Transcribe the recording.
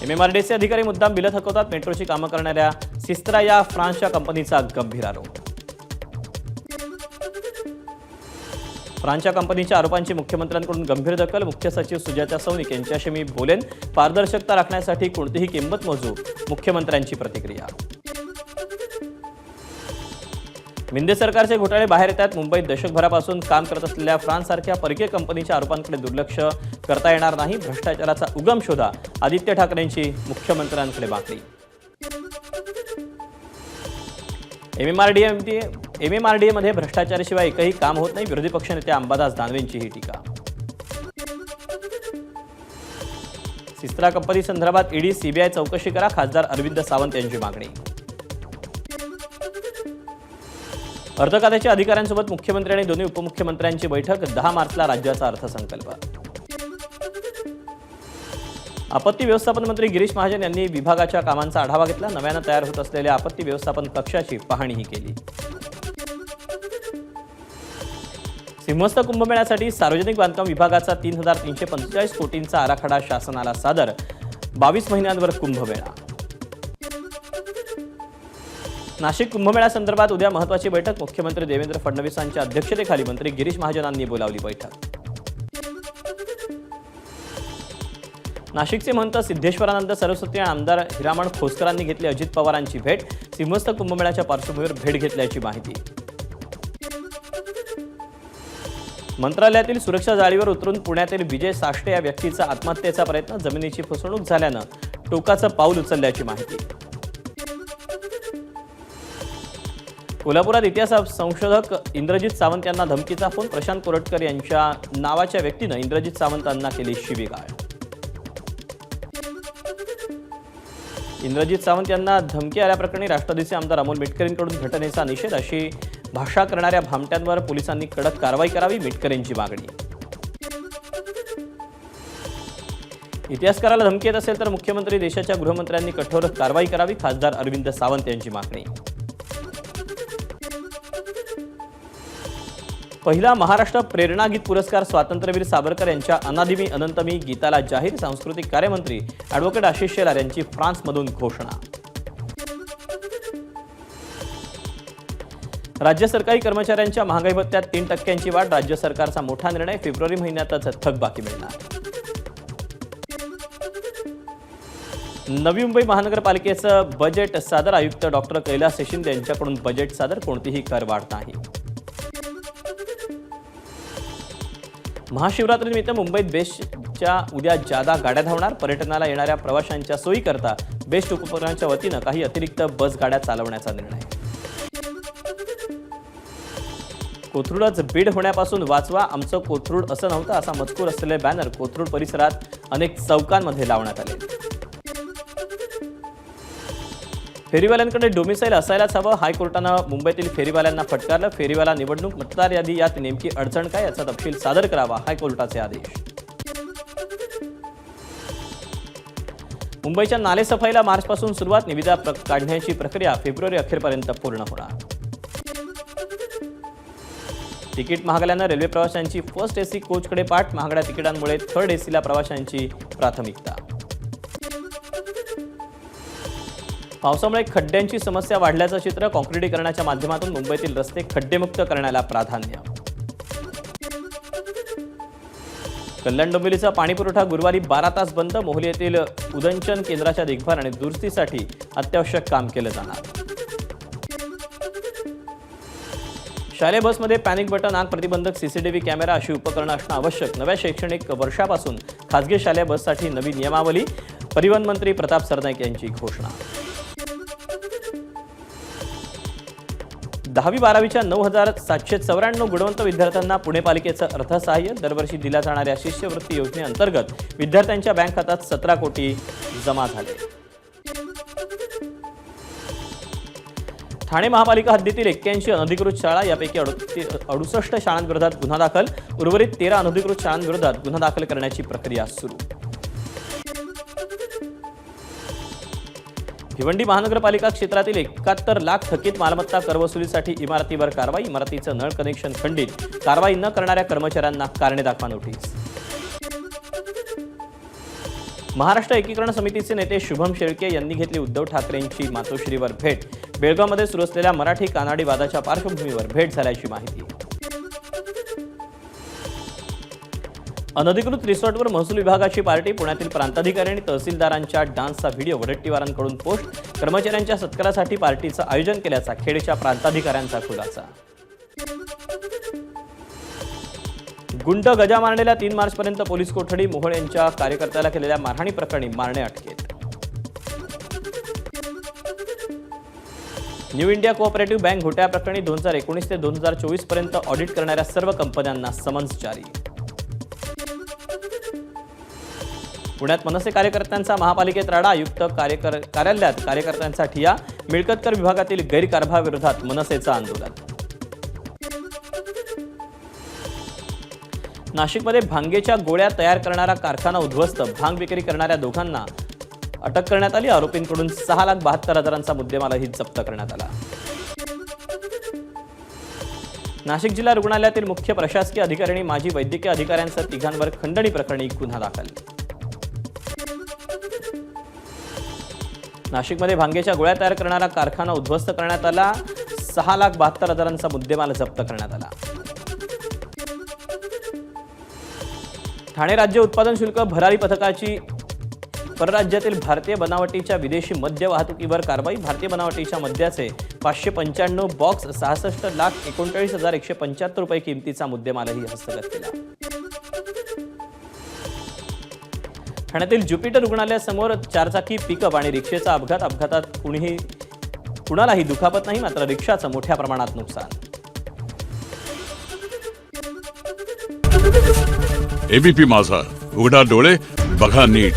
MMRDAचे अधिकारी मुद्दाम बिलं थकवतात. मेट्रोची कामं करणाऱ्या सिस्त्रा या फ्रान्सच्या कंपनीचा गंभीर आरोप. फ्रान्सच्या कंपनीच्या आरोपांची मुख्यमंत्र्यांकडून गंभीर दखल. मुख्य सचिव सुजाता सौनिक यांच्याशी मी बोलेन. पारदर्शकता राखण्यासाठी कोणतीही किंमत मोजू. मुख्यमंत्र्यांची प्रतिक्रिया. मिंदे सरकारचे घोटाळे बाहेर येतात. मुंबईत दशकभरापासून काम करत असलेल्या फ्रान्ससारख्या परकीय कंपनीच्या आरोपांकडे दुर्लक्ष करता येणार नाही. भ्रष्टाचाराचा उगम शोधा. आदित्य ठाकरेंची मुख्यमंत्र्यांकडे मागणी. MMRDAमध्ये भ्रष्टाचाराशिवाय एकही काम होत नाही. विरोधी पक्षनेते अंबादास दानवेंची ही टीका. सिस्त्रा कंपनी संदर्भात ईडी सीबीआय चौकशी करा. खासदार अरविंद सावंत यांची मागणी. अर्थ खात्याच्या अधिकाऱ्यांसोबत मुख्यमंत्री आणि दोन्ही उपमुख्यमंत्र्यांची बैठक. 10 मार्चला राज्याचा अर्थसंकल्प. आपत्ती व्यवस्थापन मंत्री गिरीश महाजन यांनी विभागाच्या कामांचा आढावा घेतला. नव्यानं तयार होत असलेल्या आपत्ती व्यवस्थापन कक्षाची पाहणीही केली. सिंहस्थ कुंभमेळ्यासाठी सार्वजनिक बांधकाम विभागाचा 3,345 कोटींचा आराखडा शासनाला सादर. 22 महिन्यांवर कुंभमेळा. नाशिक कुंभमेळ्यासंदर्भात उद्या महत्त्वाची बैठक. मुख्यमंत्री देवेंद्र फडणवीसांच्या अध्यक्षतेखाली मंत्री गिरीश महाजनांनी बोलावली बैठक. नाशिकचे महंत सिद्धेश्वरानंद सरस्वती आणि आमदार हिरामण खोसकरांनी घेतली अजित पवारांची भेट. सिंहस्थ कुंभमेळ्याच्या पार्श्वभूमीवर भेट घेतल्याची माहिती. मंत्रालयातील सुरक्षा जाळीवर उतरून पुण्यातील विजय साष्टे या व्यक्तीचा आत्महत्येचा प्रयत्न. जमिनीची फसवणूक झाल्यानं टोकाचं पाऊल उचलल्याची माहिती. कोल्हापुरात इतिहास संशोधक इंद्रजित सावंत यांना धमकीचा फोन. प्रशांत कोरटकर यांच्या नावाच्या व्यक्तीनं इंद्रजित सावंतांना केली शिवीगाळ. इंद्रजित सावंत यांना धमकी आल्याप्रकरणी राष्ट्रवादीचे आमदार अमोल मिटकरींकडून घटनेचा निषेध. अशी भाषा करणाऱ्या भामट्यांवर पोलिसांनी कडक कारवाई करावी. मिटकरींची मागणी. इतिहासकाराला धमकी येत असेल तर मुख्यमंत्री देशाच्या गृहमंत्र्यांनी कठोर कारवाई करावी. खासदार अरविंद सावंत यांची मागणी. पहिला महाराष्ट्र प्रेरणा गीत पुरस्कार स्वातंत्र्यवीर सावरकर यांच्या अनादिमी अनंतमी गीताला जाहीर. सांस्कृतिक कार्यमंत्री ॲडव्होकेट आशिष शेलार यांची फ्रान्समधून घोषणा. राज्य सरकारी कर्मचाऱ्यांच्या महागाई भत्त्यात 3% वाढ. राज्य सरकारचा मोठा निर्णय. फेब्रुवारी महिन्यातच थकबाकी मिळणार. नवी मुंबई महानगरपालिकेचं बजेट सादर. आयुक्त डॉक्टर कैलास शिंदे यांच्याकडून बजेट सादर. कोणतीही करवाढ नाही. महाशिवरात्रीनिमित्त मुंबईत बेस्टच्या उद्या जादा गाड्या धावणार. पर्यटनाला येणाऱ्या प्रवाशांच्या सोयीकरता बेस्ट उपक्रमाच्या वतीनं काही अतिरिक्त बस गाड्या चालवण्याचा निर्णय. कोथरूडच बीड होण्यापासून वाचवा. आमचं कोथरूड असं नव्हतं असा मजकूर असलेले बॅनर कोथरूड परिसरात अनेक चौकांमध्ये लावण्यात आले. फेरीवाल्यांकडे डोमिसाईल असायलाच हवं. हायकोर्टानं मुंबईतील फेरीवाल्यांना फटकारलं. फेरीवाला निवडणूक मतदार यादी यात नेमकी अडचण काय याचा तपशील सादर करावा. हायकोर्टाचे आदेश. मुंबईच्या नालेसफाईला मार्चपासून सुरुवात. निविदा काढण्याची प्रक्रिया फेब्रुवारी अखेरपर्यंत पूर्ण होणार. तिकीट महागल्यानं रेल्वे प्रवाशांची फर्स्ट एसी कोचकडे पाठ. महागड्या तिकिटांमुळे थर्ड एसीला प्रवाशांची प्राथमिकता. पावसामुळे खड्ड्यांची समस्या वाढल्याचं चित्र. काँक्रिटीकरणाच्या माध्यमातून मुंबईतील रस्ते खड्डेमुक्त करण्याला प्राधान्य. कल्याण डोंबिवलीचा पाणीपुरवठा गुरुवारी 12 तास बंद. मोहली येथील उदंचन केंद्राच्या देखभाल आणि दुरुस्तीसाठी अत्यावश्यक काम केलं जाणार. शालेय बसमध्ये पॅनिक बटन, आग प्रतिबंधक, सीसीटीव्ही कॅमेरा अशी उपकरणं असणं आवश्यक. नव्या शैक्षणिक वर्षापासून खासगी शालेय बससाठी नवी नियमावली. परिवहन मंत्री प्रताप सरनाईक यांची घोषणा. 10वी-12वीच्या 9,794 गुणवंत विद्यार्थ्यांना पुणे पालिकेचं अर्थसहाय्य. दरवर्षी दिल्या जाणाऱ्या शिष्यवृत्ती योजनेअंतर्गत विद्यार्थ्यांच्या बँक खात्यात 17 कोटी जमा झाले. ठाणे महापालिका हद्दीतील 81 अनधिकृत शाळा. यापैकी 68 शाळांविरोधात गुन्हा दाखल. उर्वरित 13 अनधिकृत शाळांविरोधात गुन्हा दाखल करण्याची प्रक्रिया सुरू. भिवंडी महानगरपालिका क्षेत्रातील 71 लाख थकीत मालमत्ता करवसुलीसाठी इमारतीवर कारवाई. इमारतीचं नळ कनेक्शन खंडित. कारवाई न करणाऱ्या कर्मचाऱ्यांना कारणे दाखवा नोटीस. महाराष्ट्र एकीकरण समितीचे नेते शुभम शेळके यांनी घेतली उद्धव ठाकरेंची मातोश्रीवर भेट. बेळगावमध्ये सुरू असलेल्या मराठी कानाडी वादाच्या पार्श्वभूमीवर भेट झाल्याची माहिती. अनधिकृत रिसॉर्टवर महसूल विभागाची पार्टी. पुण्यातील प्रांताधिकारी आणि तहसीलदारांच्या डान्सचा व्हिडिओ वडट्टीवारांकडून पोस्ट. कर्मचाऱ्यांच्या सत्कारासाठी पार्टीचं आयोजन केल्याचा खेडच्या प्रांताधिकाऱ्यांचा खुलासा. गुंड गजा मारलेल्या 3 मार्चपर्यंत पोलीस कोठडी. मोहोळ यांच्या कार्यकर्त्याला केलेल्या मारहाणी प्रकरणी मारणे अटकेत. न्यू इंडिया कोऑपरेटिव्ह बँक घोटाळ्या प्रकरणी 2019 ते 2024 पर्यंत ऑडिट करणाऱ्या सर्व कंपन्यांना समन्स जारी. पुण्यात मनसे कार्यकर्त्यांचा महापालिकेत राडा. आयुक्त कार्यालयात कार्यकर्त्यांचा ठिय्या. मिळकत कर विभागातील गैरकारभाराविरोधात मनसेचं आंदोलन. नाशिकमध्ये भांगेच्या गोळ्या तयार करणारा कारखाना उद्ध्वस्त. भांग विक्री करणाऱ्या दोघांना अटक करण्यात आली. आरोपींकडून 6,72,000चा मुद्देमालही जप्त करण्यात आला. नाशिक जिल्हा रुग्णालयातील मुख्य प्रशासकीय अधिकारी आणि माजी वैद्यकीय अधिकाऱ्यांसह 3 खंडणी प्रकरणी गुन्हा दाखल. नाशिकमध्ये भांगेच्या गोळ्या तयार करणारा कारखाना उद्ध्वस्त करण्यात आला. 6,72,000चा मुद्देमाल जप्त करण्यात आला. ठाणे राज्य उत्पादन शुल्क भरारी पथकाची परराज्यातील भारतीय बनावटीच्या विदेशी मद्य वाहतुकीवर कारवाई. भारतीय बनावटीच्या मद्याचे 595 बॉक्स 66,39,175 रुपये किमतीचा मुद्देमालही हस्तगत केला. ठाण्यातील ज्युपिटर रुग्णालयासमोर 4चाकी पिकअप आणि रिक्षेचा अपघात. अपघातात कुणालाही दुखापत नाही, मात्र रिक्षाचं मोठ्या प्रमाणात नुकसान. एबीपी माझा, उघडा डोळे बघा नीट.